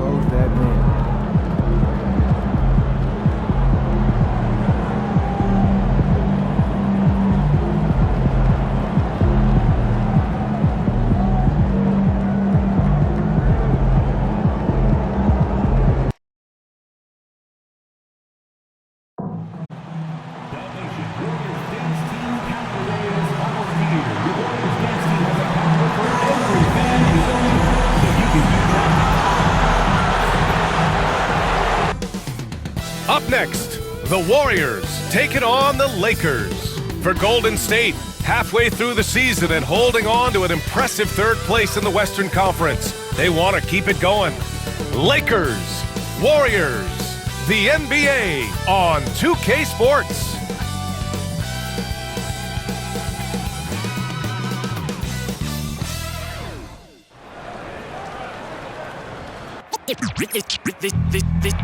goes that man. Up next, the Warriors taking on the Lakers. For Golden State, halfway through the season and holding on to an impressive third place in the Western Conference. They want to keep it going. Lakers, Warriors, the NBA on 2K Sports.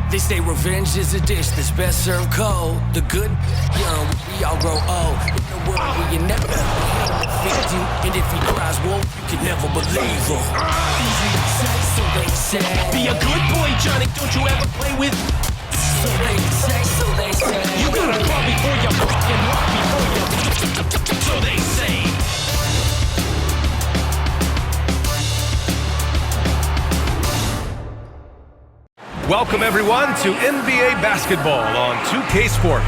They say revenge is a dish that's best served cold. The good, young, we all grow old. In a world where you never fit you, and if he cries wolf, you can never believe him. Easy to say, so they say. Be a good boy, Johnny, don't you ever play with. So they say, so they say. You gotta crawl before you walk and walk before you. So they say. Welcome everyone to NBA basketball on 2K Sports.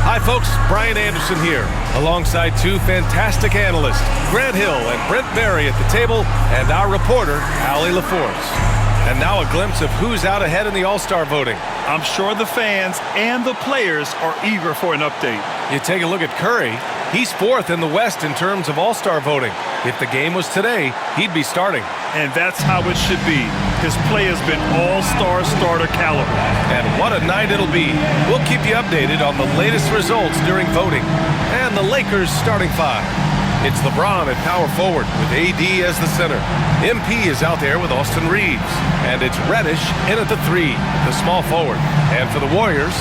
Hi folks, Brian Anderson here, alongside two fantastic analysts, Grant Hill and Brent Berry at the table, and our reporter, Allie LaForce. And now a glimpse of who's out ahead in the All-Star voting. I'm sure the fans and the players are eager for an update. You take a look at Curry, he's fourth in the West in terms of All-Star voting. If the game was today, he'd be starting. And that's how it should be. His play has been all-star starter caliber. And what a night it'll be. We'll keep you updated on the latest results during voting. And the Lakers starting five. It's LeBron at power forward with AD as the center. MP is out there with Austin Reeves. And it's Reddish in at the three, the small forward. And for the Warriors,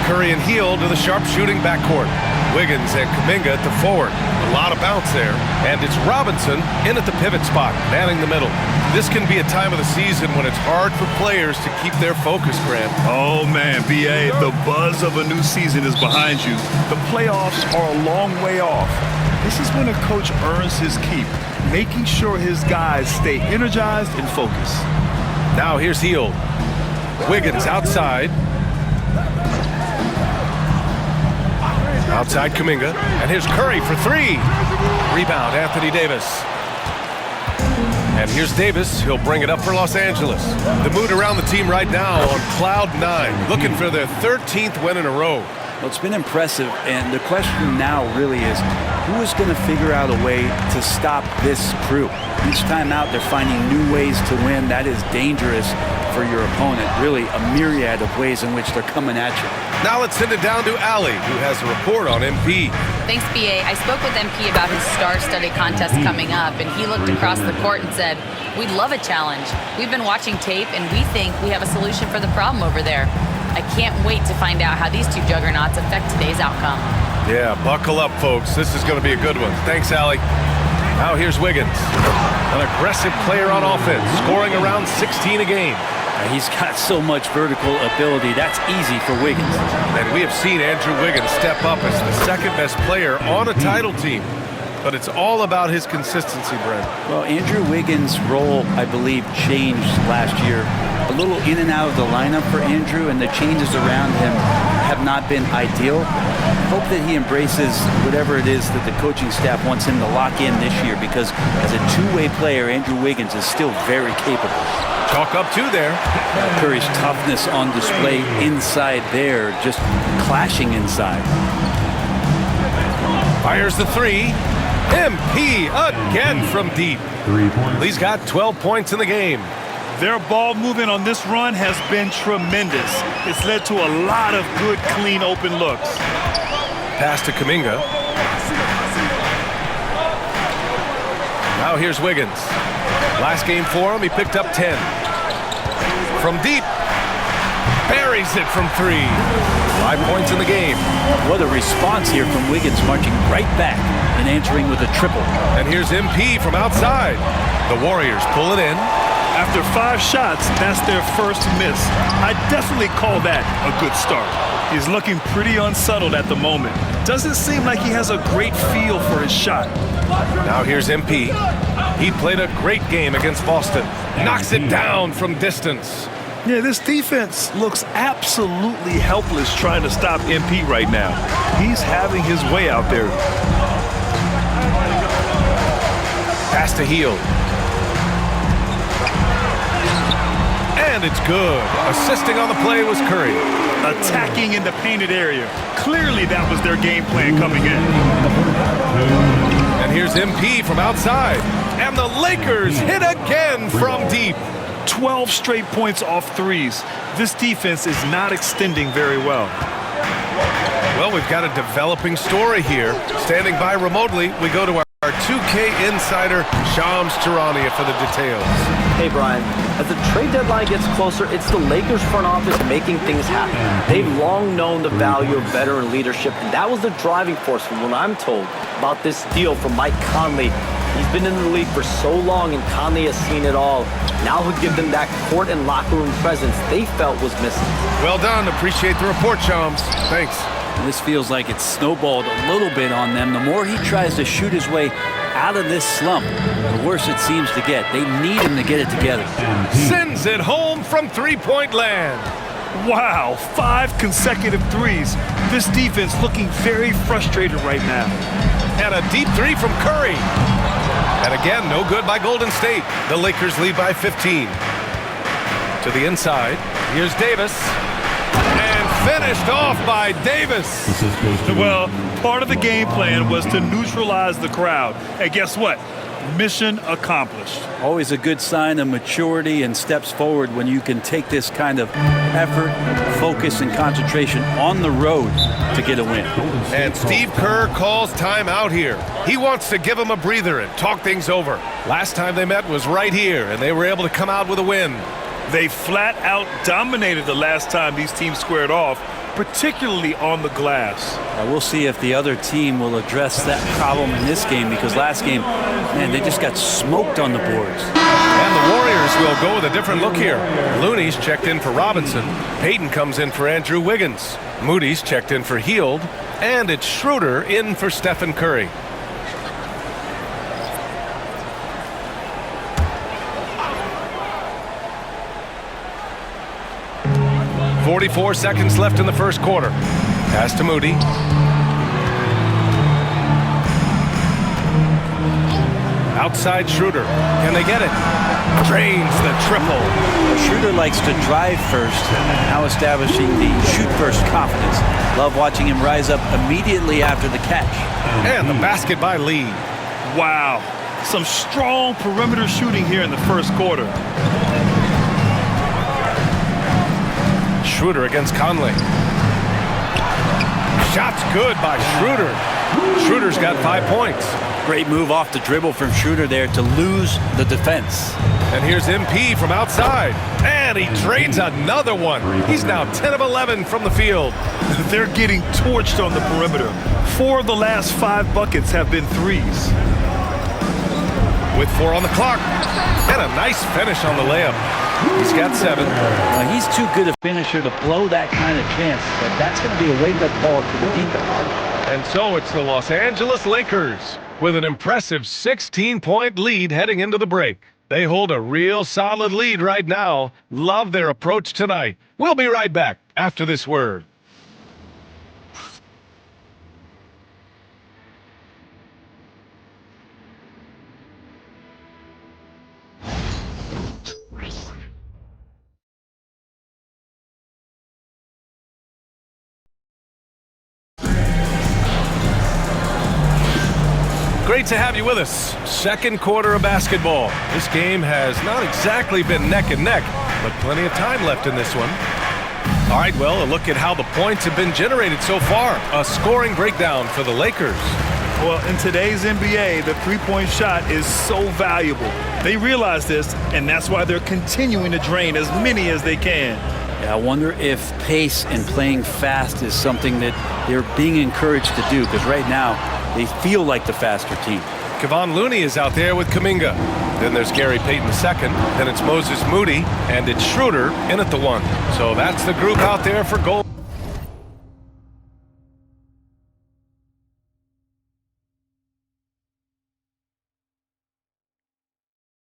Curry and Hield to the sharpshooting backcourt. Wiggins and Kuminga at the forward. A lot of bounce there. And it's Robinson in at the pivot spot, manning the middle. This can be a time of the season when it's hard for players to keep their focus, Grant. Oh man, BA, the buzz of a new season is behind you. The playoffs are a long way off. This is when a coach earns his keep, making sure his guys stay energized and focused. Now here's Hield. Wiggins outside. Outside Kuminga, and here's Curry for three. Rebound, Anthony Davis. And here's Davis, he'll bring it up for Los Angeles. The mood around the team right now on cloud nine, looking for their 13th win in a row. Well, it's been impressive, and the question now really is, who is going to figure out a way to stop this crew? Each time out, they're finding new ways to win. That is dangerous for your opponent. Really, a myriad of ways in which they're coming at you. Now let's send it down to Allie, who has a report on MP. Thanks, BA. I spoke with MP about his star-studded contest coming up, and he looked across the court and said, "We'd love a challenge. We've been watching tape, and we think we have a solution for the problem over there." I can't wait to find out how these two juggernauts affect today's outcome. Yeah, buckle up, folks. This is going to be a good one. Thanks, Allie. Now here's Wiggins, an aggressive player on offense, scoring around 16 a game. He's got so much vertical ability. That's easy for Wiggins. And we have seen Andrew Wiggins step up as the second best player on a title team. But it's all about his consistency, Brent. Well, Andrew Wiggins' role, I believe, changed last year. A little in and out of the lineup for Andrew, and the changes around him have not been ideal. I hope that he embraces whatever it is that the coaching staff wants him to lock in this year, because as a two-way player, Andrew Wiggins is still very capable. Chalk up two there. Curry's toughness on display inside there, just clashing inside. Fires the three. MP again from deep. 3 points. He's got 12 points in the game. Their ball movement on this run has been tremendous. It's led to a lot of good, clean, open looks. Pass to Kuminga. Now here's Wiggins. Last game for him, he picked up 10. From deep, buries it from three. 5 points in the game. What a response here from Wiggins, marching right back and answering with a triple. And here's MP from outside. The Warriors pull it in. After 5 shots, that's their first miss. I definitely call that a good start. He's looking pretty unsettled at the moment. Doesn't seem like he has a great feel for his shot. Now here's MP. He played a great game against Boston. Knocks it down from distance. Yeah, this defense looks absolutely helpless trying to stop MP right now. He's having his way out there. Pass to Hield. And it's good. Assisting on the play was Curry. Attacking in the painted area. Clearly that was their game plan coming in. And here's MP from outside. And the Lakers hit again from deep. 12 straight points off threes. This defense is not extending very well. Well, we've got a developing story here. Standing by remotely, we go to our 2K insider, Shams Charania, for the details. Hey, Brian. As the trade deadline gets closer, it's the Lakers front office making things happen. They've long known the value of veteran leadership, and that was the driving force from what I'm told about this deal from Mike Conley. He's been in the league for so long, and Conley has seen it all. Now he'll give them that court and locker room presence they felt was missing. Well done. Appreciate the report, Shams. Thanks. This feels like it's snowballed a little bit on them. The more he tries to shoot his way out of this slump, the worse it seems to get. They need him to get it together. Sends it home from three-point land. Wow, 5 consecutive threes. This defense looking very frustrated right now. And a deep three from Curry. And again, no good by Golden State. The Lakers lead by 15. To the inside, here's Davis. And finished off by Davis. Well, part of the game plan was to neutralize the crowd. And guess what? Mission accomplished. Always a good sign of maturity and steps forward when you can take this kind of effort, focus, and concentration on the road to get a win. And Steve Kerr calls timeout here. He wants to give them a breather and talk things over. Last time they met was right here, and they were able to come out with a win. They flat out dominated the last time these teams squared off, particularly on the glass. We'll see if the other team will address that problem in this game, because last game, man, they just got smoked on the boards. And the Warriors will go with a different look here. Looney's checked in for Robinson. Payton comes in for Andrew Wiggins. Moody's checked in for Hield. And it's Schroeder in for Stephen Curry. .44 seconds left in the first quarter. Pass to Moody. Outside Schroeder. Can they get it? Drains the triple. Schroeder likes to drive first, now establishing the shoot first confidence. Love watching him rise up immediately after the catch. And the basket by Lee. Wow, some strong perimeter shooting here in the first quarter. Schroeder against Conley. Shot's good by Schroeder. Schroeder's got 5 points. Great move off the dribble from Schroeder there to lose the defense. And here's MP from outside. And he trades another one. He's now 10 of 11 from the field. They're getting torched on the perimeter. 4 of the last 5 buckets have been threes. With 4 on the clock. And a nice finish on the layup. He's got 7. He's too good a finisher to blow that kind of chance, but that's going to be a wake-up call to the defense. And so it's the Los Angeles Lakers with an impressive 16-point lead heading into the break. They hold a real solid lead right now. Love their approach tonight. We'll be right back after this word. Great to have you with us. Second quarter of basketball. This game has not exactly been neck and neck, but plenty of time left in this one. All right, well, a look at how the points have been generated so far. A scoring breakdown for the Lakers. Well, in today's NBA, the three-point shot is so valuable. They realize this, and that's why they're continuing to drain as many as they can. Yeah, I wonder if pace and playing fast is something that they're being encouraged to do, because right now they feel like the faster team. Kevon Looney is out there with Kuminga. Then there's Gary Payton II. Then it's Moses Moody. And it's Schroeder in at the 1. So that's the group out there for goal.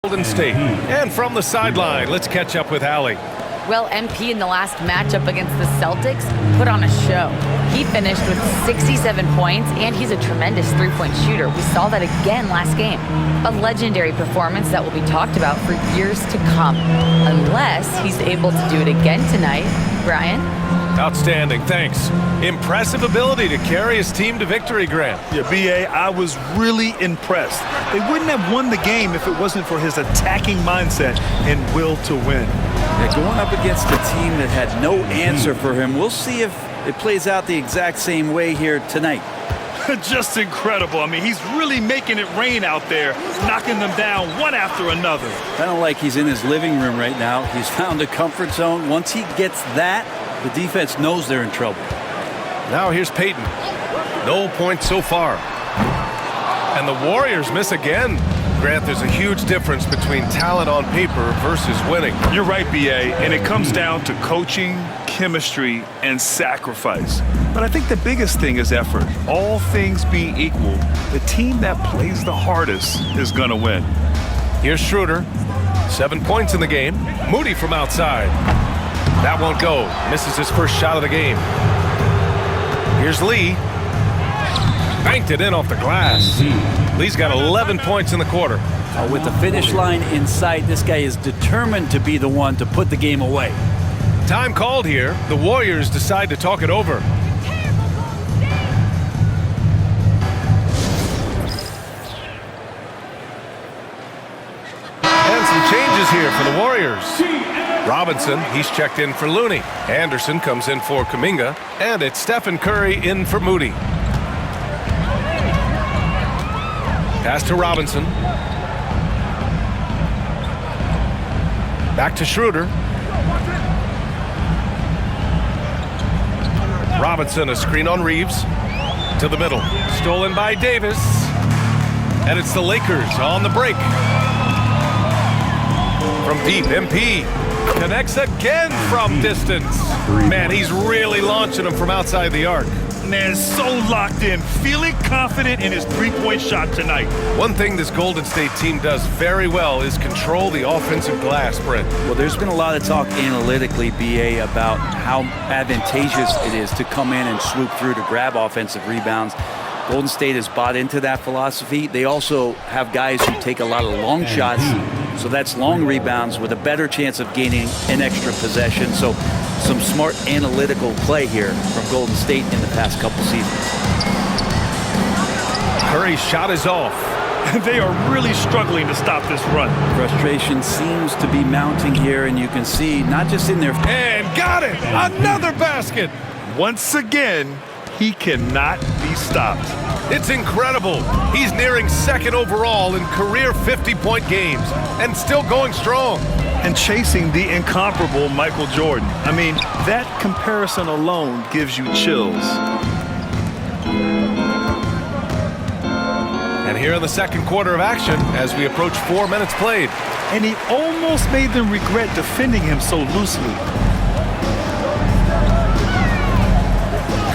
Golden State. And from the sideline, let's catch up with Allie. Well, MP in the last matchup against the Celtics put on a show. He finished with 67 points, and he's a tremendous three-point shooter. We saw that again last game. A legendary performance that will be talked about for years to come, unless he's able to do it again tonight. Brian? Outstanding, thanks. Impressive ability to carry his team to victory, Grant. Yeah, B.A., I was really impressed. They wouldn't have won the game if it wasn't for his attacking mindset and will to win. Yeah, going up against a team that had no answer for him. We'll see if it plays out the exact same way here tonight. Just incredible. I mean, he's really making it rain out there, knocking them down one after another. Kind of like he's in his living room right now. He's found a comfort zone. Once he gets that, the defense knows they're in trouble. Now here's Payton. No points so far. And the Warriors miss again. Grant, there's a huge difference between talent on paper versus winning. You're right, B.A., and it comes down to coaching, chemistry, and sacrifice. But I think the biggest thing is effort. All things being equal, the team that plays the hardest is going to win. Here's Schroeder. 7 points in the game. Moody from outside. That won't go. Misses his first shot of the game. Here's Lee. Banked it in off the glass. Lee's got 11 points in the quarter. With the finish line in sight, this guy is determined to be the one to put the game away. Time called here. The Warriors decide to talk it over. And some changes here for the Warriors. Robinson, he's checked in for Looney. Anderson comes in for Kuminga. And it's Stephen Curry in for Moody. Pass to Robinson. Back to Schroeder. Robinson, a screen on Reeves. To the middle. Stolen by Davis. And it's the Lakers on the break. From deep, MP connects again from distance. Man, he's really launching them from outside the arc. Man, so locked in, feeling confident in his three-point shot tonight. One thing this Golden State team does very well is control the offensive glass, Brent. Well, there's been a lot of talk analytically, BA, about how advantageous it is to come in and swoop through to grab offensive rebounds. Golden State has bought into that philosophy. They also have guys who take a lot of long shots, so that's long rebounds with a better chance of gaining an extra possession. So some smart analytical play here from Golden State in the past couple seasons. Curry's shot is off. They are really struggling to stop this run. Frustration seems to be mounting here, and you can see not just in their... And got it! Another basket! Once again, he cannot be stopped. It's incredible. He's nearing second overall in career 50-point games and still going strong. And chasing the incomparable Michael Jordan. I mean, that comparison alone gives you chills. And here in the second quarter of action as we approach 4 minutes played. And he almost made them regret defending him so loosely.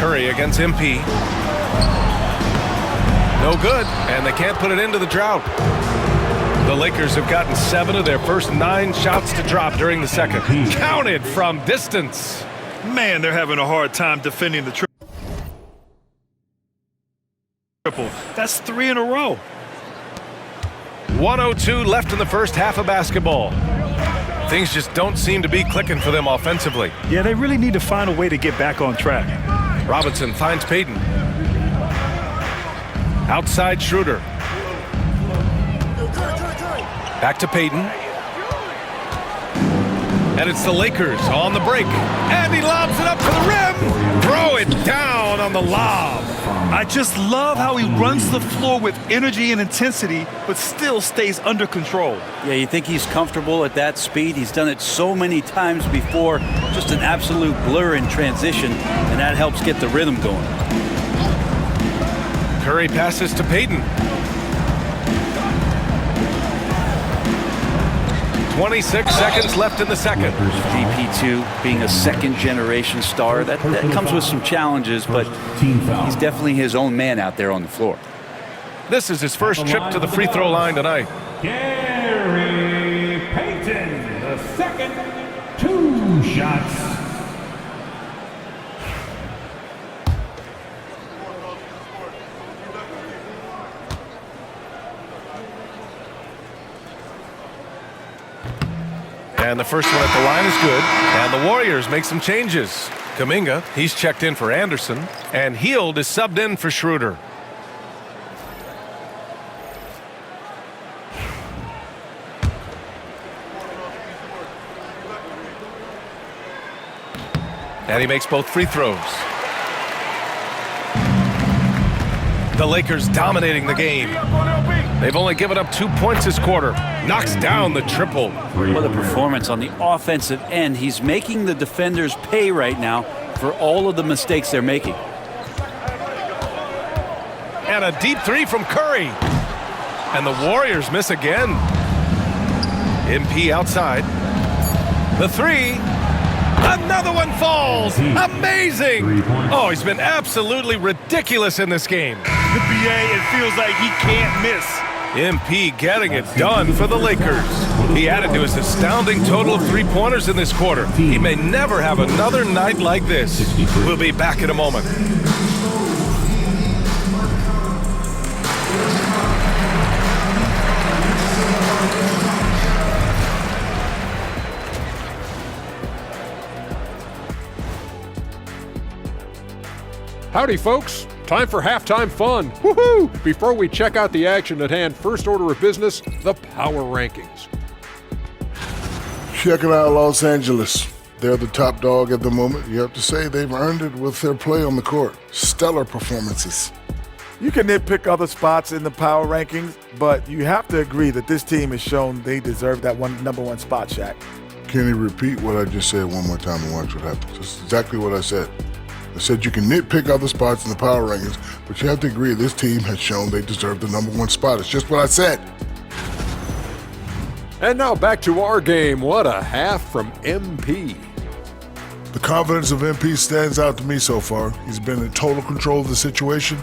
Curry against MP. No good, and they can't put it into the drought. The Lakers have gotten 7 of their first 9 shots to drop during the second. Counted from distance. Man, they're having a hard time defending the triple. That's 3 in a row. 1:02 left in the first half of basketball. Things just don't seem to be clicking for them offensively. Yeah, they really need to find a way to get back on track. Robinson finds Payton. Outside Schroeder. Back to Payton. And it's the Lakers on the break. And he lobs it up to the rim. Throw it down on the lob. I just love how he runs the floor with energy and intensity, but still stays under control. Yeah, you think he's comfortable at that speed. He's done it so many times before. Just an absolute blur in transition, and that helps get the rhythm going. Curry passes to Payton. 26 seconds left in the second. DP2 being a second-generation star, that comes with some challenges, but he's definitely his own man out there on the floor. This is his first trip to the free throw line tonight. Gary Payton, the second, 2 shots. And the first one at the line is good. And the Warriors make some changes. Kuminga, he's checked in for Anderson. And Hield is subbed in for Schroeder. And he makes both free throws. The Lakers dominating the game. They've only given up 2 points this quarter. Knocks down the triple. What a performance on the offensive end. He's making the defenders pay right now for all of the mistakes they're making. And a deep three from Curry. And the Warriors miss again. MP outside. The three. Another one falls. Amazing. Oh, he's been absolutely ridiculous in this game. The BA, it feels like he can't miss. MP getting it done for the Lakers. He added to his astounding total of 3-pointers in this quarter. He may never have another night like this. We'll be back in a moment. Howdy, folks. Time for halftime fun. Woohoo! Before we check out the action at hand, first order of business, the power rankings. Checking out Los Angeles. They're the top dog at the moment. You have to say they've earned it with their play on the court. Stellar performances. You can nitpick other spots in the power rankings, but you have to agree that this team has shown they deserve that number one spot, Shaq. Can you repeat what I just said one more time and watch what happens? That's exactly what I said. I said you can nitpick other spots in the power rankings, but you have to agree this team has shown they deserve the number one spot. It's just what I said. And now back to our game. What a half from MP. The confidence of MP stands out to me so far. He's been in total control of the situation,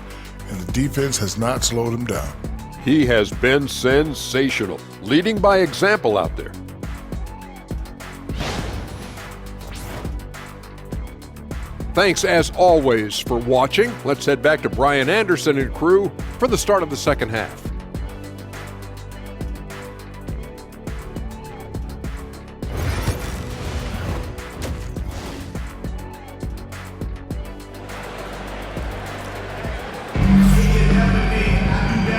and the defense has not slowed him down. He has been sensational, leading by example out there. Thanks, as always, for watching. Let's head back to Brian Anderson and crew for the start of the second half.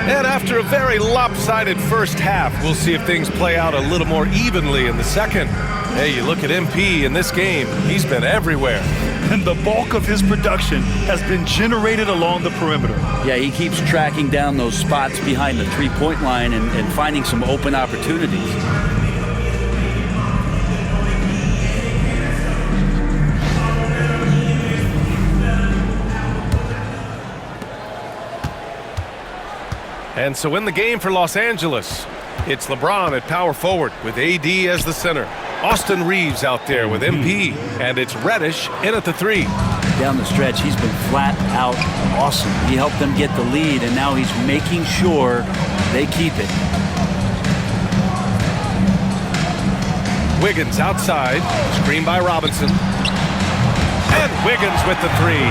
And after a very lopsided first half, we'll see if things play out a little more evenly in the second. Hey, you look at MP in this game, he's been everywhere. And the bulk of his production has been generated along the perimeter. Yeah, he keeps tracking down those spots behind the three-point line and finding some open opportunities. And so in the game for Los Angeles, it's LeBron at power forward with AD as the center. Austin Reeves out there with MP, and it's Reddish in at the three. Down the stretch, he's been flat out awesome. He helped them get the lead, and now he's making sure they keep it. Wiggins outside, screen by Robinson. And Wiggins with the three.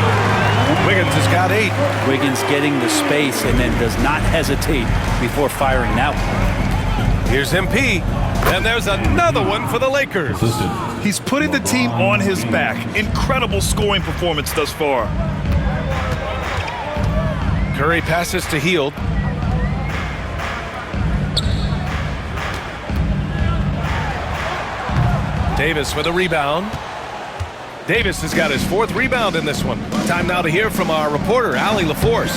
Wiggins has got 8. Wiggins getting the space and then does not hesitate before firing that one. Here's MP, and there's another one for the Lakers. He's putting the team on his back. Incredible scoring performance thus far. Curry passes to Hield. Davis with a rebound. Davis has got his 4th rebound in this one. Time now to hear from our reporter, Allie LaForce.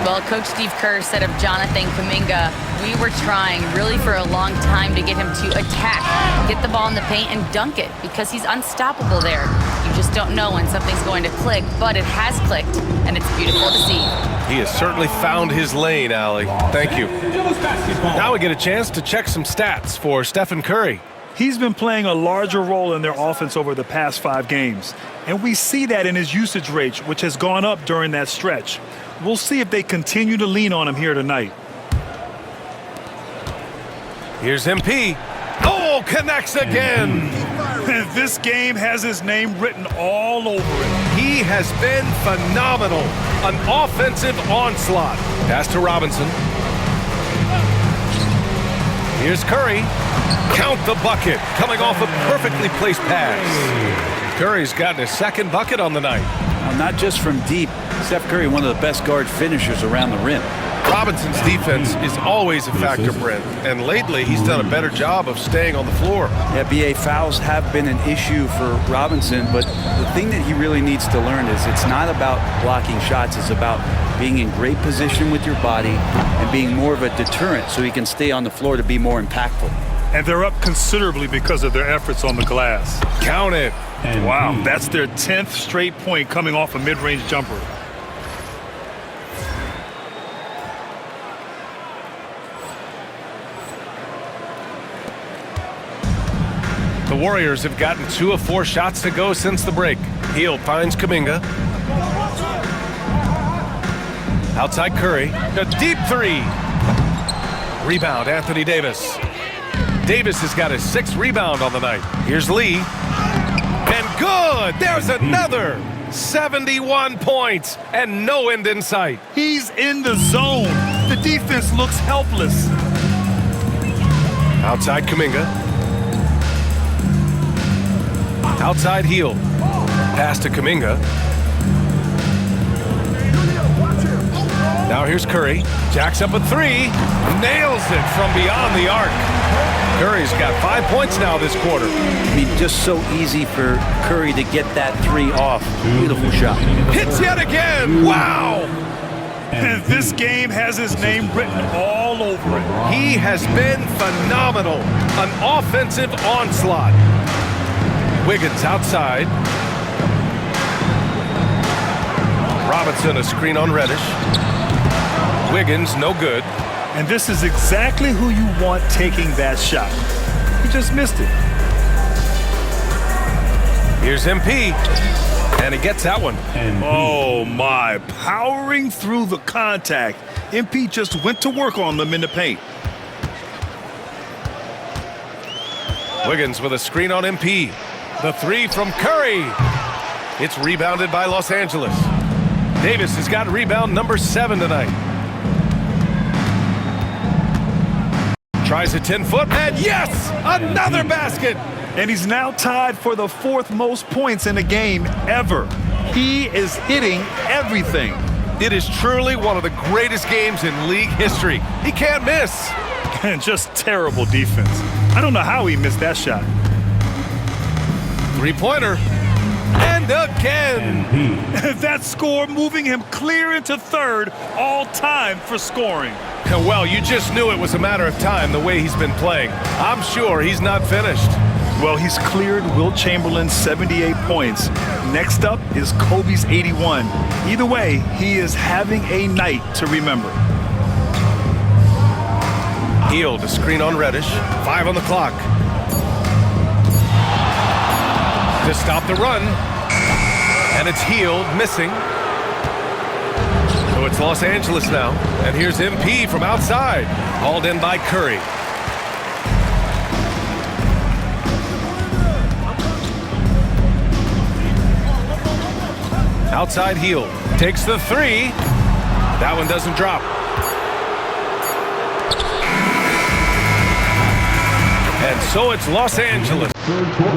Well, Coach Steve Kerr said of Jonathan Kuminga, we were trying really for a long time to get him to attack, get the ball in the paint and dunk it because he's unstoppable there. You just don't know when something's going to click, but it has clicked, and it's beautiful to see. He has certainly found his lane, Allie. Thank you. Now we get a chance to check some stats for Stephen Curry. He's been playing a larger role in their offense over the past 5 games, and we see that in his usage rate, which has gone up during that stretch. We'll see if they continue to lean on him here tonight. Here's MP. Oh, connects again. This game has his name written all over it. He has been phenomenal. An offensive onslaught. Pass to Robinson. Here's Curry. Count the bucket. Coming off a perfectly placed pass. Curry's gotten his 2nd bucket on the night. Now, not just from deep. Steph Curry, one of the best guard finishers around the rim. Robinson's defense is always a factor, Brent, and lately he's done a better job of staying on the floor. Yeah, BA, fouls have been an issue for Robinson, but the thing that he really needs to learn is it's not about blocking shots, it's about being in great position with your body and being more of a deterrent so he can stay on the floor to be more impactful. And they're up considerably because of their efforts on the glass. Count it. Wow, that's their 10th straight point coming off a mid-range jumper. The Warriors have gotten 2 of 4 shots to go since the break. Hield finds Kuminga. Outside Curry. A deep 3. Rebound, Anthony Davis. Davis has got his 6th rebound on the night. Here's Lee. And good! There's another! 71 points and no end in sight. He's in the zone. The defense looks helpless. Outside Kuminga. Outside Hield. Pass to Kuminga. Now here's Curry. Jacks up a 3. Nails it from beyond the arc. Curry's got 5 points now this quarter. I mean, just so easy for Curry to get that 3 off. Beautiful shot. Hits yet again. Wow. And this game has his name written all over it. He has been phenomenal. An offensive onslaught. Wiggins outside. Robinson a screen on Reddish. Wiggins no good. And this is exactly who you want taking that shot. He just missed it. Here's MP. And he gets that one. Oh my, powering through the contact. MP just went to work on them in the paint. Wiggins with a screen on MP. The 3 from Curry. It's rebounded by Los Angeles. Davis has got rebound number 7 tonight. Tries a 10-foot, and yes! Another basket! And he's now tied for the 4th most points in a game ever. He is hitting everything. It is truly one of the greatest games in league history. He can't miss. And just terrible defense. I don't know how he missed that shot. 3-pointer. And again. That score moving him clear into 3rd all time for scoring. Well, you just knew it was a matter of time the way he's been playing. I'm sure he's not finished. Well, he's cleared Wilt Chamberlain's 78 points. Next up is Kobe's 81. Either way, he is having a night to remember. Hield, a screen on Reddish. 5 on the clock. To stop the run. And it's Hield missing. So it's Los Angeles now. And here's MP from outside. Hauled in by Curry. Outside Hield. Takes the 3. That one doesn't drop. And so it's Los Angeles.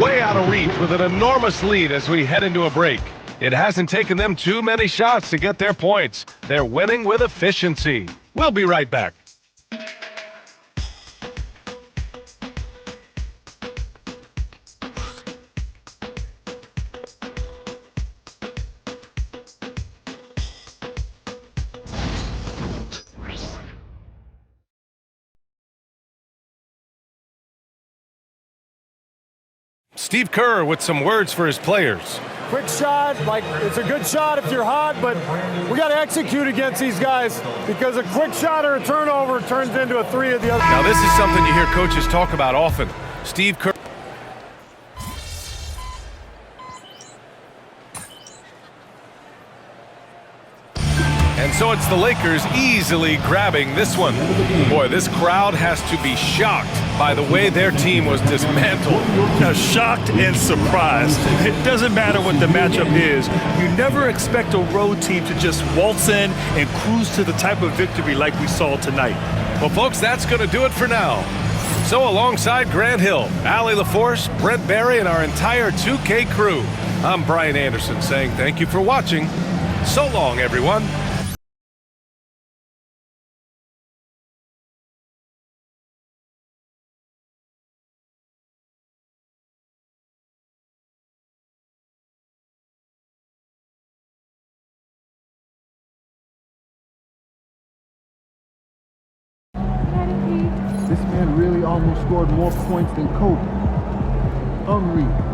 Way out of reach with an enormous lead as we head into a break. It hasn't taken them too many shots to get their points. They're winning with efficiency. We'll be right back. Steve Kerr with some words for his players. Quick shot, like it's a good shot if you're hot, but we got to execute against these guys because a quick shot or a turnover turns into a 3 of the other. Now this is something you hear coaches talk about often. Steve Kerr So it's the Lakers easily grabbing this one. Boy, this crowd has to be shocked by the way their team was dismantled. Now, shocked and surprised. It doesn't matter what the matchup is. You never expect a road team to just waltz in and cruise to the type of victory like we saw tonight. Well, folks, that's going to do it for now. So alongside Grant Hill, Allie LaForce, Brent Barry, and our entire 2K crew, I'm Brian Anderson saying thank you for watching. So long, everyone. This man really almost scored more points than Kobe. Unreal.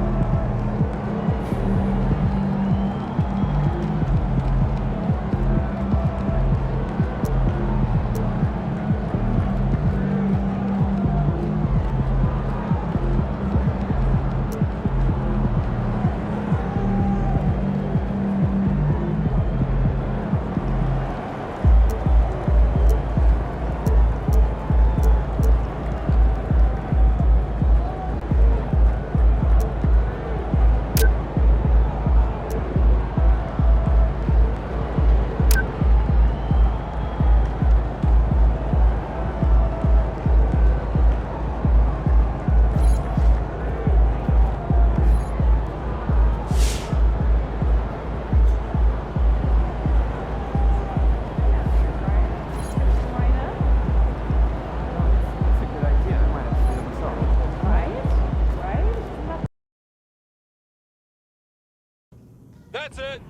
That's it.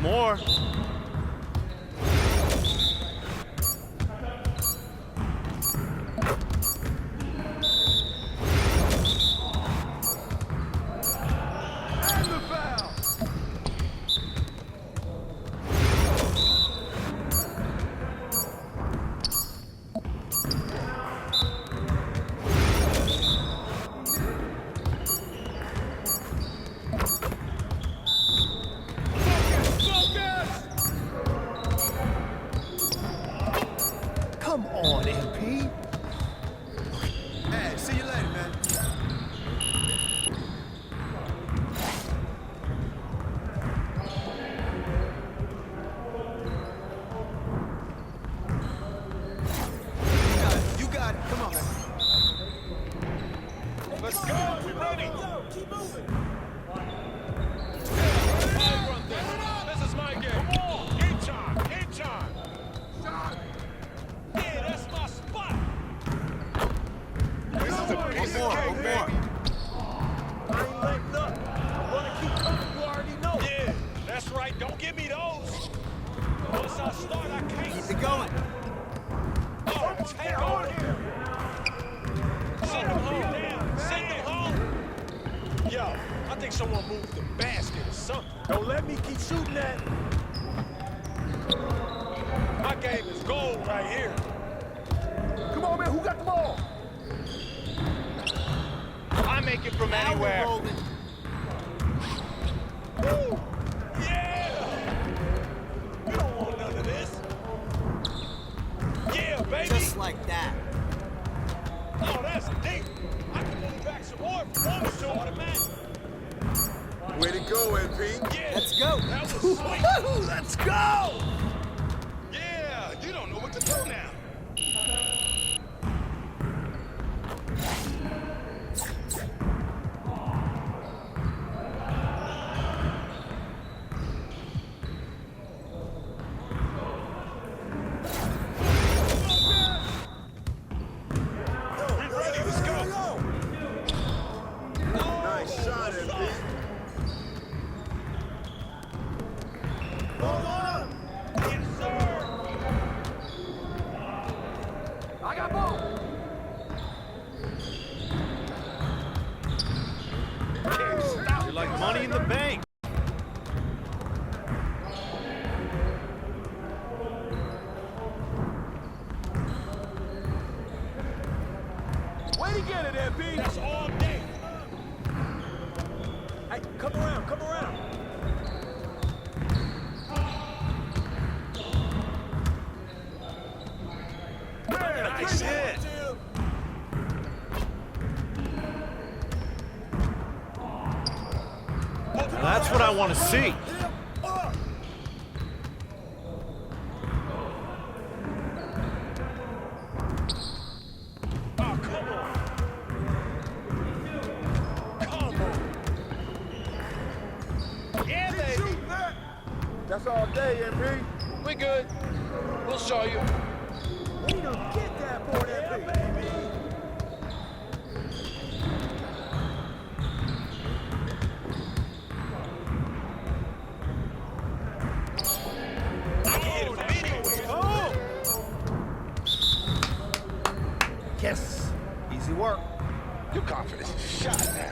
More. Come on, MP. Hey, see you later, man. You got it. Come on, man. Let's go. We're ready. Keep moving. This is my game. Come on. Game time. Game time. Yeah, that's my spot. This is a piece of cake, baby. I ain't letting up. I want to keep coming. You already know. Yeah, that's right. Don't give me those. Once I start, I can't. Keep it going. Oh, take on here. Send them home now. Send them home. Yo, I think someone moved the basket or something. Don't let me keep shooting that. My game is gold right here. Come on, man. Who got the ball? I make it from anywhere. Woo! Yeah! You don't want none of this. Yeah, baby. Just like that. Oh, that's deep. I can move back some more if you want me to automatic. Way to go, MP. Yeah. Let's go. That was sweet. Let's go. Yeah, you don't know what to do now. We ready, let's go. Hold on. Yes, sir. I got ball. Can't stop. You're like money in the bank. Way to get it, MP. That's all day. Hey, come around, come around. Nice hit. Now that's what I want to see. That's all day, MP. We good. We'll show you. We don't get that board, MP. Baby. Oh! Yes. Easy work. Your confidence is shot now.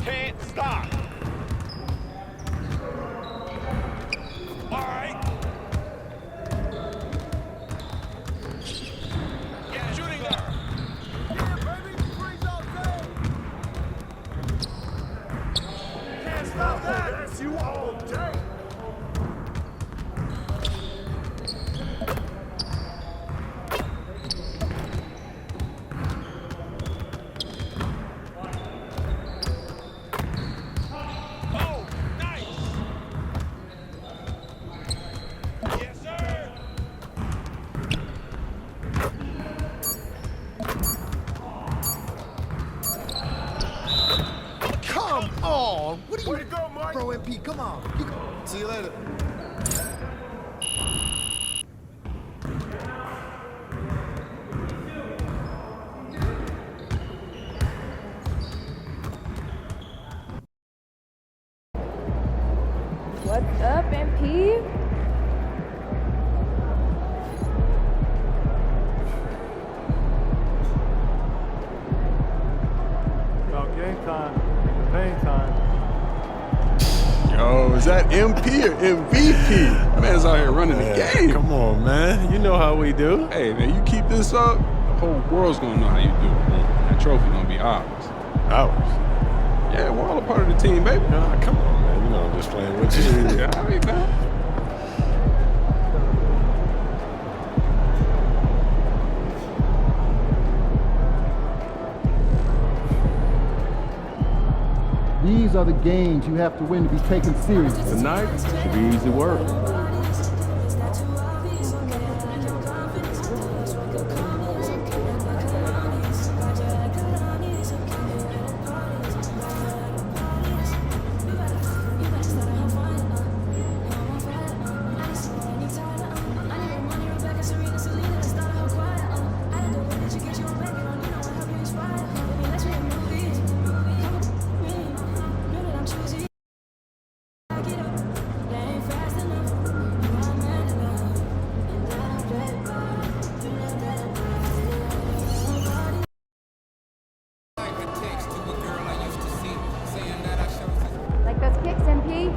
Can't stop. All right. Yeah, shooting there. Yeah, baby. Freeze all day. Can't stop that. That's you all day. Way to go, Mike. Bro, MP, come on. See you later. What's up, MP? About game time. Pain time. Yo, is that MP or MVP? Man's out here running the game. Come on, man. You know how we do. Hey, man, you keep this up, the whole world's gonna know how you do it, man. That trophy gonna be ours. Ours? Yeah, we're all a part of the team, baby. Nah, come on, man. You know I'm just playing with you. Yeah, all right, man. These are the games you have to win to be taken seriously. Tonight should be easy work. Like those kicks, MP?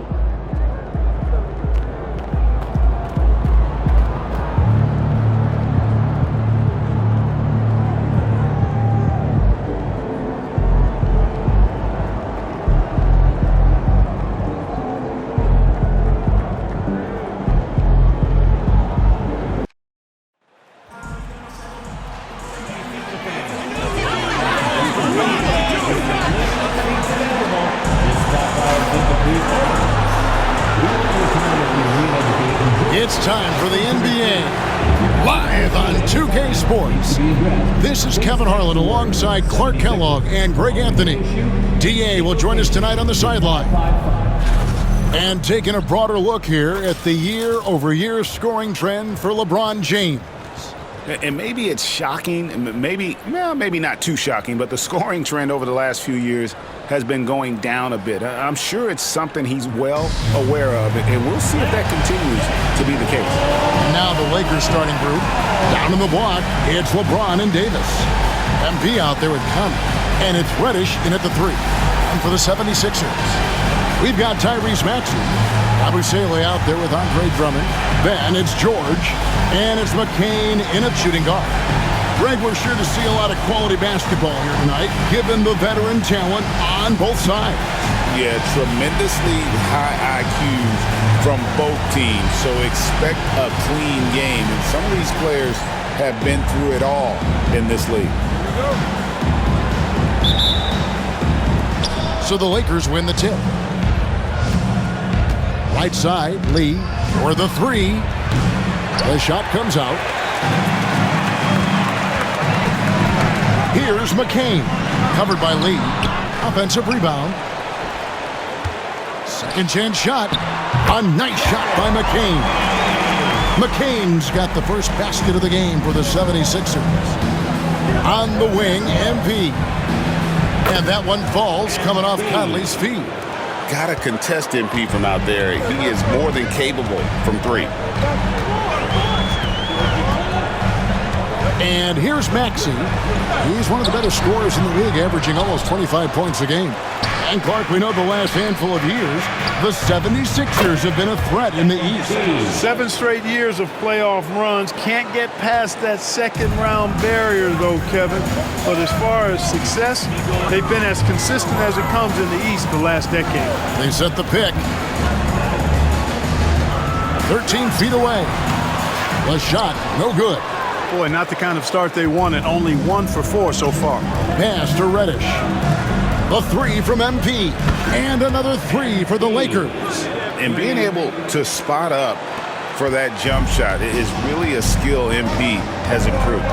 It's time for the NBA, live on 2K Sports. This is Kevin Harlan alongside Clark Kellogg and Greg Anthony. DA will join us tonight on the sideline. And taking a broader look here at the year-over-year scoring trend for LeBron James. And maybe it's shocking, maybe not too shocking, but the scoring trend over the last few years has been going down a bit. I'm sure it's something he's well aware of, and we'll see if that continues to be the case. Now the Lakers starting group. Down in the block, it's LeBron and Davis. MP out there with Conley, and it's Reddish in at the 3. And for the 76ers, we've got Tyrese Maxey. Abusele out there with Andre Drummond. Then it's George, and it's McCain in at shooting guard. Greg, we're sure to see a lot of quality basketball here tonight, given the veteran talent on both sides. Yeah, tremendously high IQs from both teams, so expect a clean game. And some of these players have been through it all in this league. So the Lakers win the tip. Right side, Lee for the 3. The shot comes out. Here's McCain, covered by Lee. Offensive rebound. Second chance shot. A nice shot by McCain. McCain's got the first basket of the game for the 76ers. On the wing, MP. And that one falls coming off Conley's feet. Got to contest MP from out there. He is more than capable from 3. And here's Maxey. He's one of the better scorers in the league, averaging almost 25 points a game. And Clark, we know the last handful of years, the 76ers have been a threat in the East. 7 straight years of playoff runs. Can't get past that second-round barrier, though, Kevin. But as far as success, they've been as consistent as it comes in the East the last decade. They set the pick. 13 feet away. The shot, no good. Boy, not the kind of start they wanted. Only 1 for 4 so far. Pass to Reddish. The 3 from MP. And another 3 for the Lakers. And being able to spot up for that jump shot is really a skill MP has improved.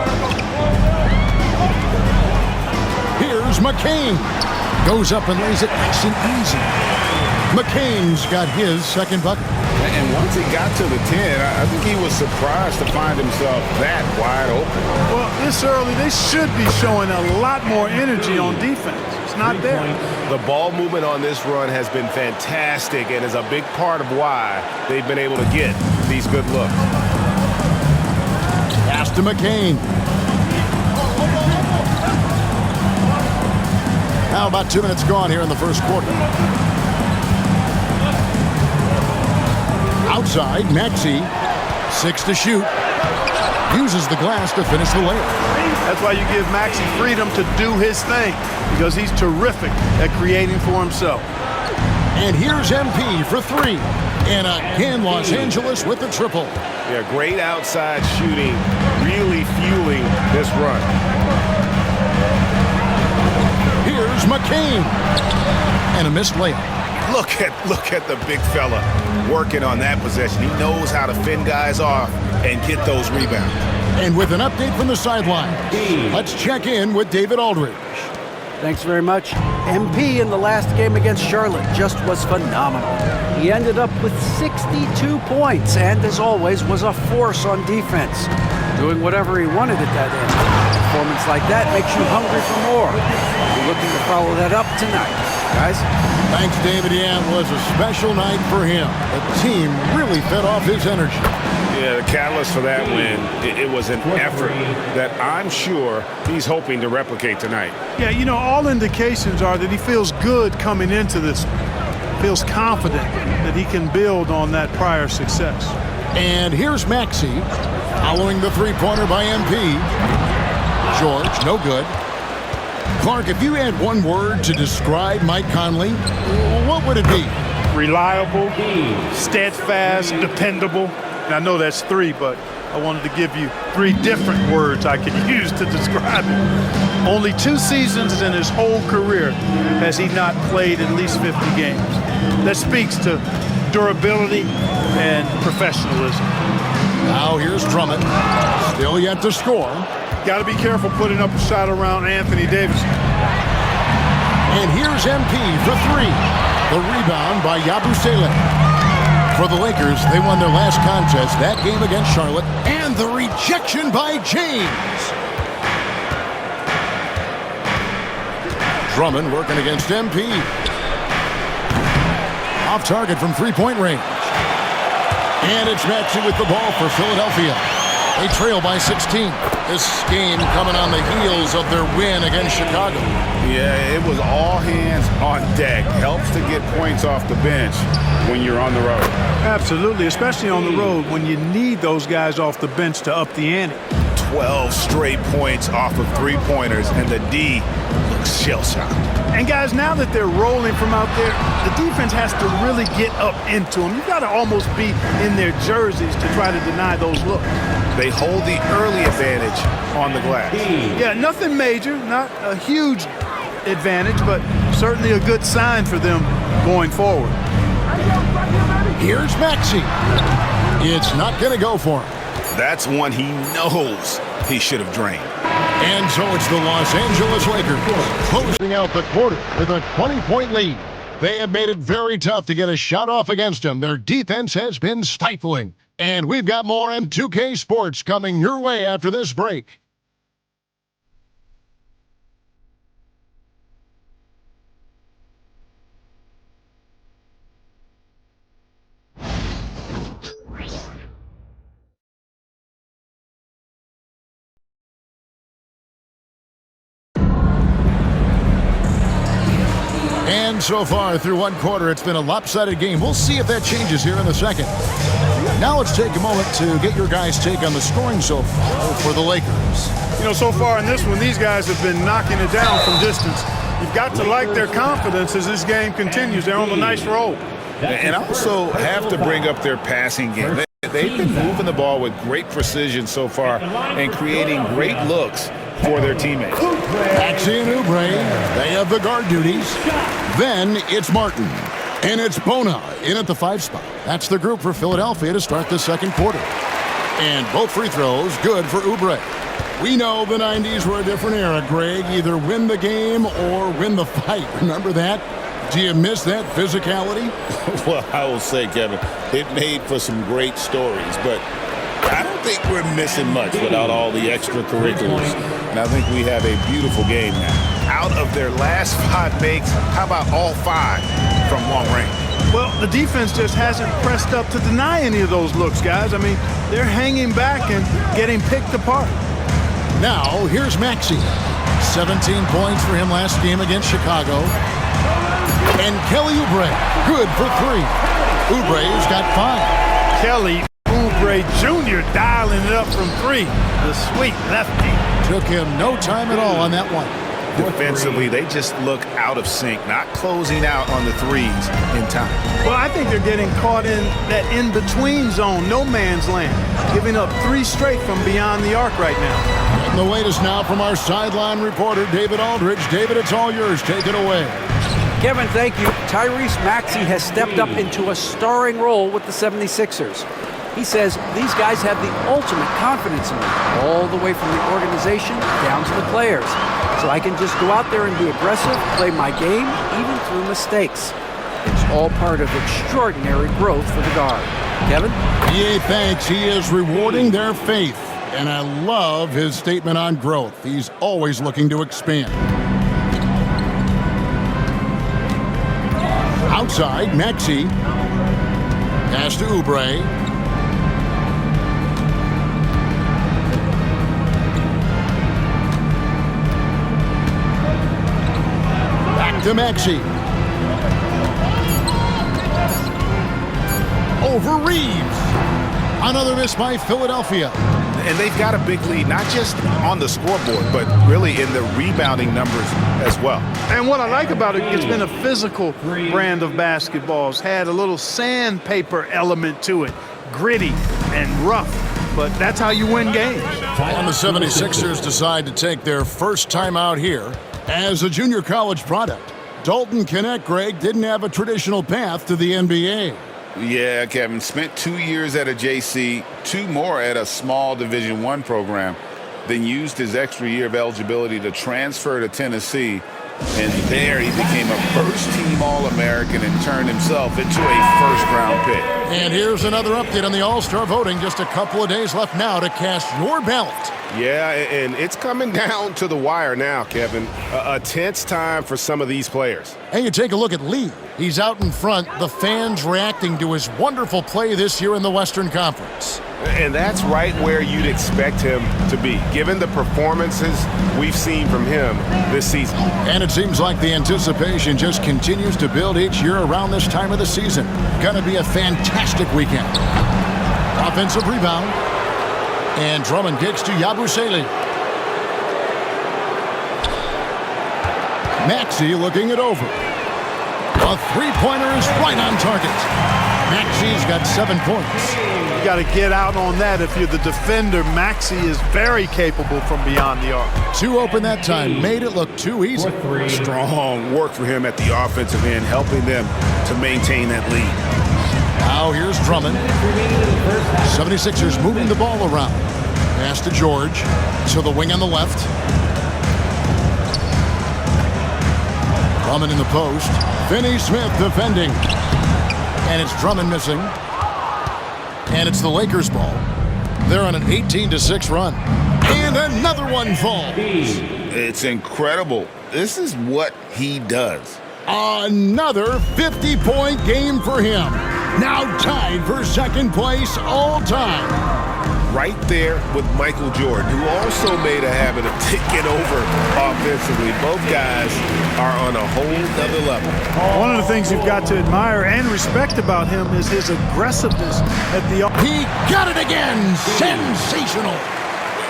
Here's McCain. Goes up and lays it nice and easy. McCain's got his second bucket. And once he got to the 10, I think he was surprised to find himself that wide open. Well, this early, they should be showing a lot more energy on defense. It's not there. The ball movement on this run has been fantastic and is a big part of why they've been able to get these good looks. Pass to McCain. Now about 2 minutes gone here in the first quarter. Outside, Maxey, 6 to shoot. Uses the glass to finish the layup. That's why you give Maxey freedom to do his thing, because he's terrific at creating for himself. And here's MP for 3. And again, Los Angeles with the triple. Yeah, great outside shooting, really fueling this run. Here's McCain. And a missed layup. Look at the big fella working on that possession. He knows how to fend guys off and get those rebounds. And with an update from the sideline, let's check in with David Aldridge. Thanks very much. MP in the last game against Charlotte just was phenomenal. He ended up with 62 points and, as always, was a force on defense, doing whatever he wanted at that end. A performance like that makes you hungry for more. We're looking to follow that up tonight. Guys? Thanks, David. Yeah, it was a special night for him. The team really fed off his energy. Yeah, the catalyst for that win, it was an effort that I'm sure he's hoping to replicate tonight. Yeah, you know, all indications are that he feels good coming into this, feels confident that he can build on that prior success. And here's Maxey, following the three-pointer by MP. George, no good. Clark, if you had one word to describe Mike Conley, what would it be? Reliable, steadfast, dependable. And I know that's 3, but I wanted to give you 3 different words I could use to describe him. Only 2 seasons in his whole career has he not played at least 50 games. That speaks to durability, and professionalism. Now here's Drummond. Still yet to score. Got to be careful putting up a shot around Anthony Davis. And here's MP for three. The rebound by Yabusele. For the Lakers, they won their last contest, that game against Charlotte, and the rejection by James. Drummond working against MP. Off target from three-point range. And it's Maxey with the ball for Philadelphia. They trail by 16. This game coming on the heels of their win against Chicago. Yeah, it was all hands on deck. Helps to get points off the bench when you're on the road. Absolutely, especially on the road when you need those guys off the bench to up the ante. 12 straight points off of three-pointers, and the D looks shell-shocked. And guys, now that they're rolling from out there, the defense has to really get up into them. You've got to almost be in their jerseys to try to deny those looks. They hold the early advantage on the glass. Yeah, nothing major, not a huge advantage, but certainly a good sign for them going forward. Here's Maxey. It's not going to go for him. That's one he knows he should have drained. And so it's the Los Angeles Lakers closing out the quarter with a 20-point lead. They have made it very tough to get a shot off against them. Their defense has been stifling. And we've got more M2K Sports coming your way after this break. And so far through one quarter, it's been a lopsided game. We'll see if that changes here in the second. Now let's take a moment to get your guys' take on the scoring so far for the Lakers. You know, so far in this one, these guys have been knocking it down from distance. You've got to like their confidence as this game continues. They're on a nice roll. And I also have to bring up their passing game. They've been moving the ball with great precision so far and creating great looks for their teammates. Maxey and Oubre, they have the guard duties. Then it's Martin. And it's Bona in at the 5 spot. That's the group for Philadelphia to start the second quarter. And both free throws good for Oubre. We know the 90s were a different era, Greg. Either win the game or win the fight. Remember that? Do you miss that physicality? Well, I will say, Kevin, it made for some great stories, but I don't think we're missing much without all the extracurriculars. And I think we have a beautiful game now. Out of their last 5 makes, how about all 5 from long range? Well, the defense just hasn't pressed up to deny any of those looks, guys. I mean, they're hanging back and getting picked apart. Now, here's Maxey. 17 points for him last game against Chicago. And Kelly Oubre, good for 3. Oubre's got 5. Kelly Oubre Jr. dialing it up from 3. The sweet lefty. Took him no time at all on that one. Defensively, they just look out of sync, not closing out on the threes in time. Well, I think they're getting caught in that in-between zone, no man's land, giving up 3 straight from beyond the arc right now. Getting the latest now from our sideline reporter, David Aldridge. David, it's all yours. Take it away. Kevin, thank you. Tyrese Maxey has stepped up into a starring role with the 76ers. He says these guys have the ultimate confidence in me, all the way from the organization down to the players. So I can just go out there and be aggressive, play my game, even through mistakes. It's all part of extraordinary growth for the guard. Kevin? Yeah, thanks. He is rewarding their faith. And I love his statement on growth. He's always looking to expand. Outside, Maxey. Pass to Oubre. Back to Maxey. Over Reeves. Another miss by Philadelphia. And they've got a big lead, not just on the scoreboard, but really in the rebounding numbers as well. And what I like about it, it's been a physical brand of basketball. It's had a little sandpaper element to it, gritty and rough, but that's how you win games. And the 76ers decide to take their first time out here as a junior college product. Dalton Knecht, Greg, didn't have a traditional path to the NBA. Yeah, Kevin. Spent 2 years at a JC, 2 more at a small Division I program, then used his extra year of eligibility to transfer to Tennessee. And there he became a first-team All-American and turned himself into a first-round pick. And here's another update on the All-Star voting. Just a couple of days left now to cast your ballot. Yeah, and it's coming down to the wire now, Kevin. A tense time for some of these players. And you take a look at Lee. He's out in front, the fans reacting to his wonderful play this year in the Western Conference. And that's right where you'd expect him to be, given the performances we've seen from him this season. And it seems like the anticipation just continues to build each year around this time of the season. Gonna be a fantastic weekend. Offensive rebound. And Drummond kicks to Yabusele. Maxey looking it over. A three-pointer is right on target. Maxey's got 7 points. You got to get out on that if you're the defender. Maxey is very capable from beyond the arc. 2 open that time. Made it look too easy. Strong work for him at the offensive end, helping them to maintain that lead. Now here's Drummond. 76ers moving the ball around. Pass to George. To the wing on the left. Drummond in the post. Finney Smith defending. And it's Drummond missing. And it's the Lakers ball. They're on an 18-6 run. And another one falls. It's incredible. This is what he does. Another 50-point game for him. Now tied for second place all time. Right there with Michael Jordan, who also made a habit of taking over offensively. Both guys are on a whole other level. One of the things you've got to admire and respect about him is his aggressiveness at the... He got it again! Sensational!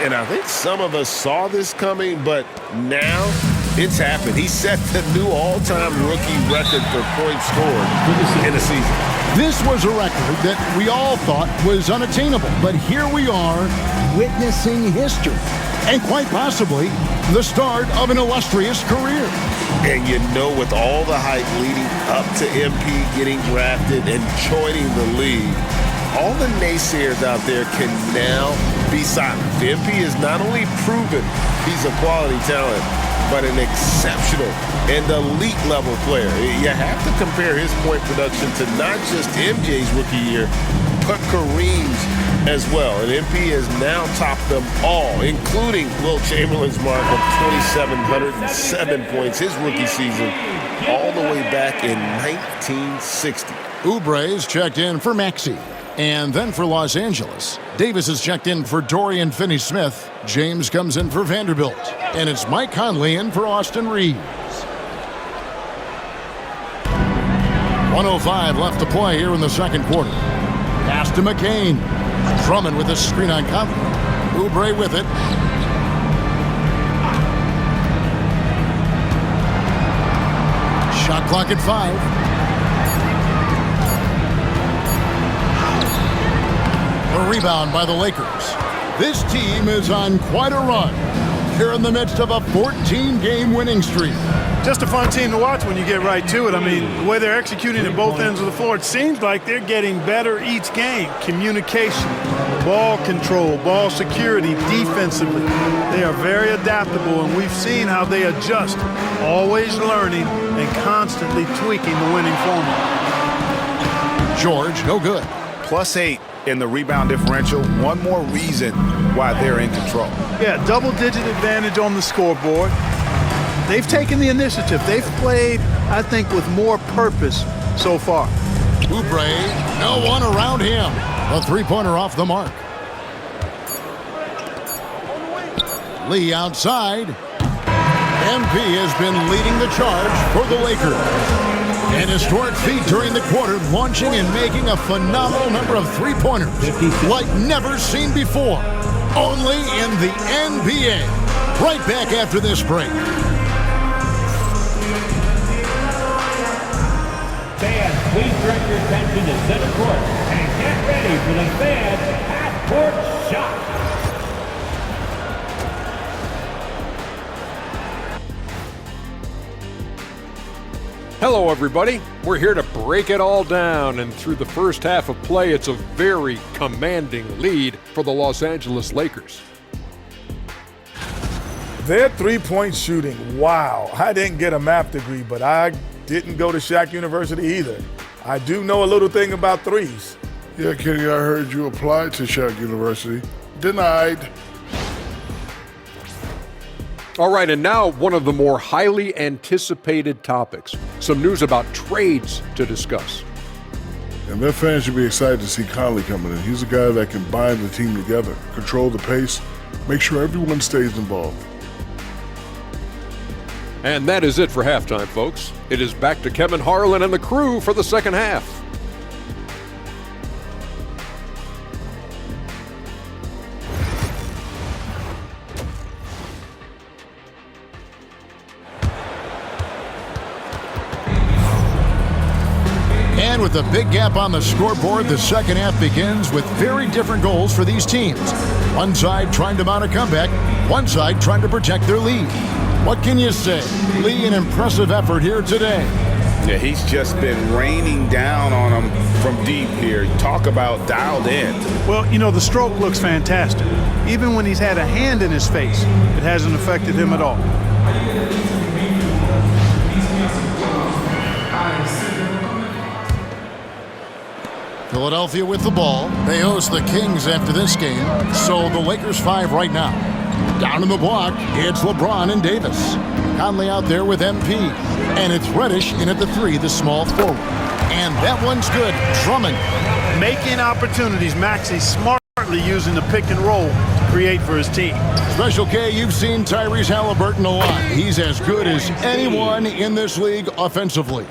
And I think some of us saw this coming, but now it's happened. He set the new all-time rookie record for points scored in a season. This was a record that we all thought was unattainable, but here we are witnessing history, and quite possibly the start of an illustrious career. And you know, with all the hype leading up to MP getting drafted and joining the league, all the naysayers out there can now be silenced. MP has not only proven he's a quality talent, but an exceptional and elite level player. You have to compare his point production to not just MJ's rookie year, but Kareem's as well. And MP has now topped them all, including Wilt Chamberlain's mark of 2,707 points his rookie season, all the way back in 1960. Oubre's checked in for Maxey. And then for Los Angeles, Davis has checked in for Dorian Finney-Smith. James comes in for Vanderbilt. And it's Mike Conley in for Austin Reeves. 1:05 left to play here in the second quarter. Pass to McCain. Drummond with a screen on Conley. Oubre with it. Shot clock at 5. A rebound by the Lakers. This team is on quite a run. They're in the midst of a 14-game winning streak. Just a fun team to watch when you get right to it. I mean, the way they're executing at both ends of the floor, it seems like they're getting better each game. Communication, ball control, ball security, defensively. They are very adaptable, and we've seen how they adjust, always learning and constantly tweaking the winning formula. George, no good. +8 in the rebound differential. One more reason why they're in control. Yeah, double-digit advantage on the scoreboard. They've taken the initiative. They've played, I think, with more purpose so far. Oubre, no one around him. A three-pointer off the mark. Lee outside. MP has been leading the charge for the Lakers. An historic feat during the quarter, launching and making a phenomenal number of three-pointers like never seen before. Only in the NBA. Right back after this break. Fans, please direct your attention to center court and get ready for the fans' half-court shot. Hello, everybody. We're here to break it all down, and through the first half of play, it's a very commanding lead for the Los Angeles Lakers. Their three-point shooting, wow. I didn't get a math degree, but I didn't go to Shaq University either. I do know a little thing about threes. Yeah, Kenny, I heard you applied to Shaq University. Denied. All right, and now one of the more highly anticipated topics. Some news about trades to discuss. And their fans should be excited to see Conley coming in. He's a guy that can bind the team together, control the pace, make sure everyone stays involved. And that is it for halftime, folks. It is back to Kevin Harlan and the crew for the second half. And with a big gap on the scoreboard, the second half begins with very different goals for these teams. One side trying to mount a comeback, one side trying to protect their lead. What can you say? Lee, an impressive effort here today. Yeah, he's just been raining down on them from deep here. Talk about dialed in. Well, you know, the stroke looks fantastic. Even when he's had a hand in his face, it hasn't affected him at all. Philadelphia with the ball. They host the Kings after this game. So the Lakers 5 right now. Down in the block, it's LeBron and Davis. Conley out there with MP. And it's Reddish in at the 3, the small forward. And that one's good. Drummond. Making opportunities. Maxey smartly using the pick and roll to create for his team. Special K, you've seen Tyrese Halliburton a lot. He's as good as anyone in this league offensively.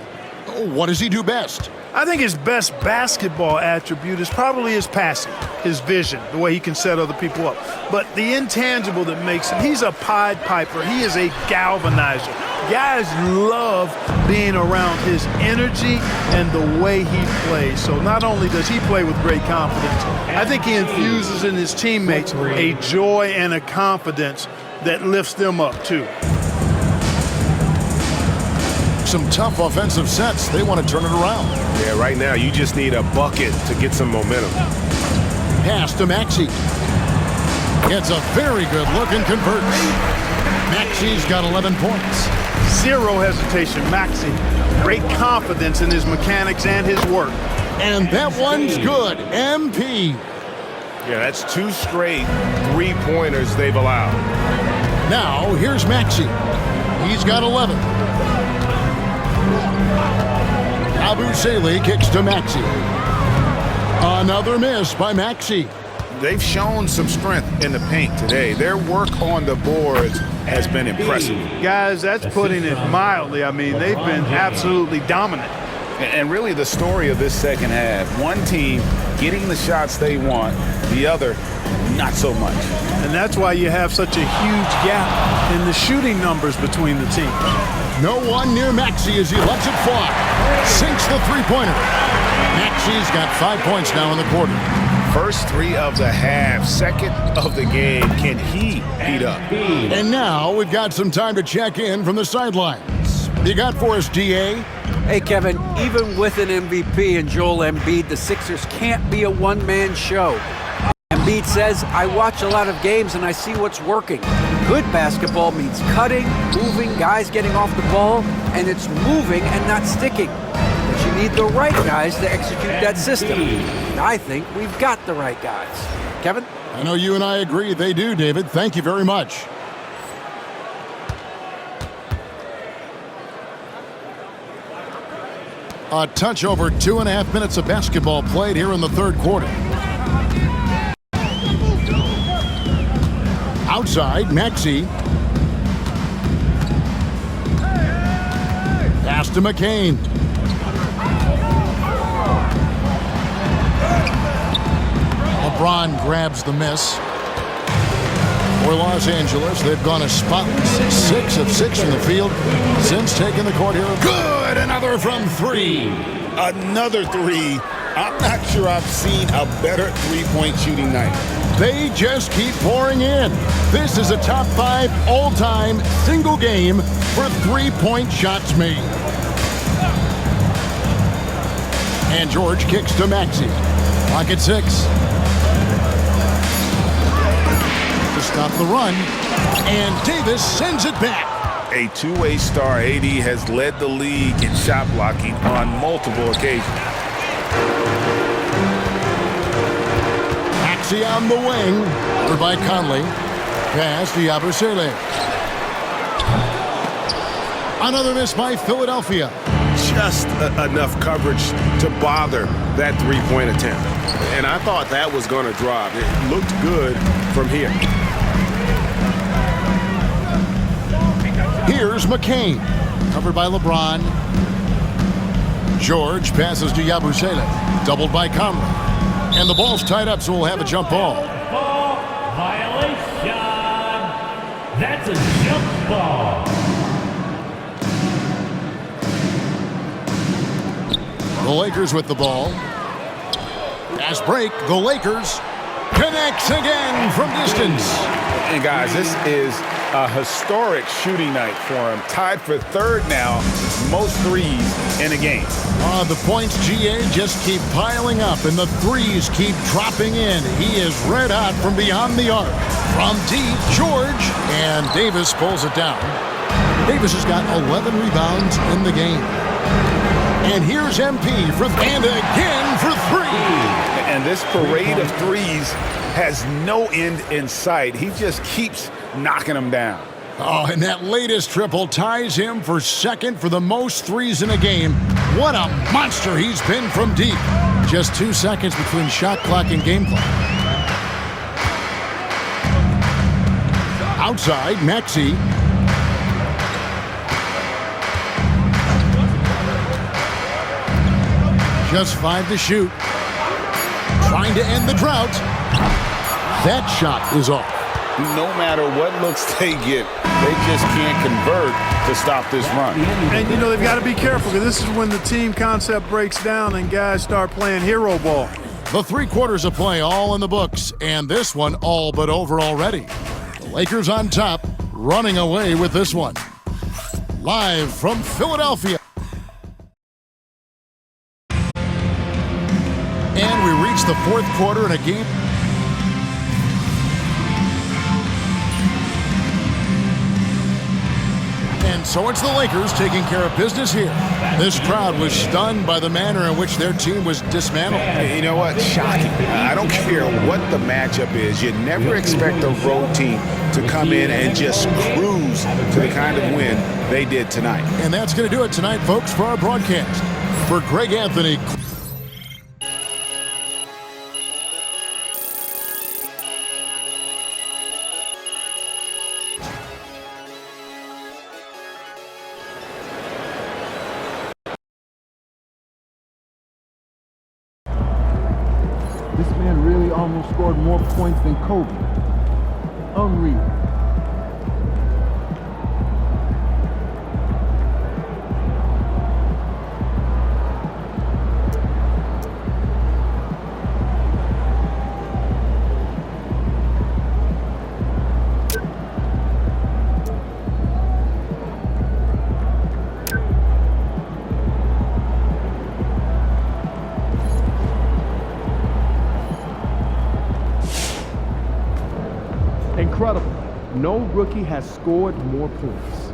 What does he do best? I think his best basketball attribute is probably his passing, his vision, the way he can set other people up. But the intangible that makes him, he's a Pied Piper. He is a galvanizer. Guys love being around his energy and the way he plays. So not only does he play with great confidence, I think he infuses in his teammates a joy and a confidence that lifts them up too. Some tough offensive sets. They want to turn it around. Yeah, right now you just need a bucket to get some momentum. Pass to Maxey. Gets a very good look and converts. Maxey's got 11 points. Zero hesitation. Maxey, great confidence in his mechanics and his work. And that one's good. MP. Yeah, that's 2 straight 3-pointers they've allowed. Now, here's Maxey. He's got 11. Abu Saleh kicks to Maxey. Another miss by Maxey. They've shown some strength in the paint today. Their work on the boards has been impressive. Guys, that's putting it mildly. I mean, they've been absolutely dominant. And really the story of this second half, one team getting the shots they want, the other not so much. And that's why you have such a huge gap in the shooting numbers between the teams. No one near Maxey as he lets it fly. Sinks the three-pointer. Maxey's got 5 points now in the quarter. First 3 of the half, second of the game. Can he heat up? And now we've got some time to check in from the sidelines. You got for us, DA? Hey, Kevin, even with an MVP and Joel Embiid, the Sixers can't be a one-man show. Embiid says, I watch a lot of games and I see what's working. Good basketball means cutting, moving, guys getting off the ball, and it's moving and not sticking. But you need the right guys to execute that system. And I think we've got the right guys. Kevin? I know you and I agree they do, David. Thank you very much. A touch over 2.5 minutes of basketball played here in the third quarter. Outside, Maxey. Pass to McCain. LeBron grabs the miss. For Los Angeles, they've gone a spotless 6 of 6 from the field since taking the court here. Good! Another from 3. Another 3. I'm not sure I've seen a better three-point shooting night. They just keep pouring in. This is a top 5 all-time single game for three-point shots made. And George kicks to Maxey. Clock at 6. To stop the run. And Davis sends it back. A two-way star, AD has led the league in shot blocking on multiple occasions. Maxey on the wing. Over by Conley. Pass to Yabusele. Another miss by Philadelphia. Just enough coverage to bother that three-point attempt. And I thought that was going to drop. It looked good from here. Here's McCain. Covered by LeBron. George passes to Yabusele. Doubled by Conley. And the ball's tied up, so we'll have a jump ball. Violation. That's a jump ball. The Lakers with the ball. Pass break. The Lakers connects again from distance. And guys, this is a historic shooting night for him. Tied for third now, most threes in a game. The points, GA, just keep piling up, and the threes keep dropping in. He is red hot from beyond the arc. From deep, George, and Davis pulls it down. Davis has got 11 rebounds in the game. And here's MP and again for 3. And this parade of threes has no end in sight. He just keeps knocking them down. Oh, and that latest triple ties him for second for the most threes in a game. What a monster he's been from deep. Just 2 seconds between shot clock and game clock. Outside, Maxey. Just 5 to shoot. Trying to end the drought. That shot is off. No matter what looks they get, they just can't convert to stop this run. And, you know, they've got to be careful because this is when the team concept breaks down and guys start playing hero ball. The 3 quarters of play all in the books, and this one all but over already. The Lakers on top, running away with this one. Live from Philadelphia. And we reach the 4th quarter in a game. And so it's the Lakers taking care of business here. This crowd was stunned by the manner in which their team was dismantled. You know what? Shocking. I don't care what the matchup is. You never expect a road team to come in and just cruise to the kind of win they did tonight. And that's going to do it tonight, folks, for our broadcast. For Greg Anthony. This man really almost scored more points than Kobe. Unreal. Incredible. No rookie has scored more points.